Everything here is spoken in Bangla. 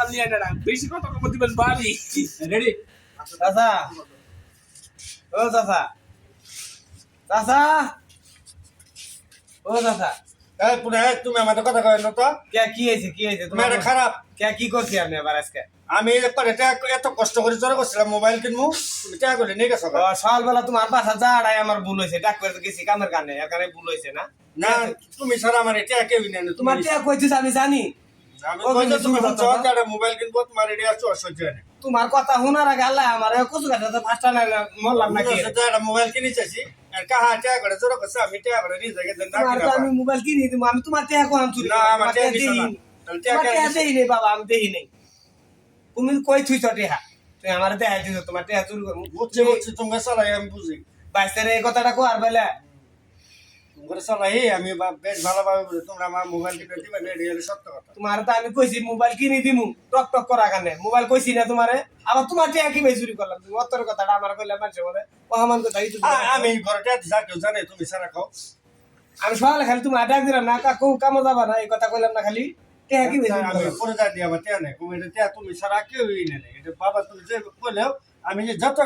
নিয়ে না বেশি কথা কব দিবেন বাড়ি রেডি চাচা ও চাচা চাচা ও চাচা এই পুনে তুমি আমাদের কথা কয় না তো কে কি হয়েছে তুমি এটা খারাপ কে কি করছি আপনি আবার আজকে আমি একবার এটা এত কষ্ট করে জোরে করছিলাম মোবাইল কিনবো তুমি টাকা করে নিয়ে গেছো গা। সকালবেলা তোমার বাসা যাড়াই আমার ভুল হয়েছে ডাক করে গেছি কামের কানে এর কারণে ভুল হয়েছে না না তুমি ছাড়া আমার এটা কেউই নেই তোমার টিয়া কইছিস আমি জানি আমি ও কইছো কিন্তু তুমি শুনো বলছো তো, যে একটা মোবাইল কিনবো তোমার এটা আছে অসহ্য নেই তোমার কথা শোনার আগে আল্লাহ আমার কচু গাছে ফার্স্টটা মরলাম নাকি একটা মোবাইল কিনে চাইছি আর কাহা টাকা করে জোরে করছে আমি টাকা করে নিয়ে যাই দেন না তোমার তো আমি মোবাইল কিনে দিব আমি তোমার টিয়া কোন চুরি না আমার টাকা দিছ দেই না তাহলে টাকা তোমার টিয়া দেই নেই বাবা আমি দেই নেই তুমি কই থুইছ টিয়া তুই আমার দেখাই দিছ তোমার টিয়া চুরি করবো বুঝছি তুমি চালাই আমি বুঝি বাইস্তারে এই কথাটা কো আর বেলা তোমার চালাই আমি বেশ ভালোভাবে বুঝি তোমরা আমার মোবাইল কিনে দিবে না এটা সত্য কথা তোমার তো আমি কইছি মোবাইল কিনে দিমু টক টক করা কানে মোবাইল কইছি না তোমারে আবার তোমার টিয়া কি চুরি করলাম তুমি অতর কথাটা আমার কইলে মানুষ বলে অহমান কথা এই আমি ঘরে টাকা দিছা কেউ জানে তুমি সারা খাও আমি সকালে খালি তুমি ডাক দিলাম না কাকু কামো যাবা না এই কথা কইলাম না খালি টিয়া কি আমি পরে যা দিয়ে আমার টাকা নেই তুমি এটা তুমি সারা কেউই নেই এটা বাবা তুমি যে বললেও আমি যে যত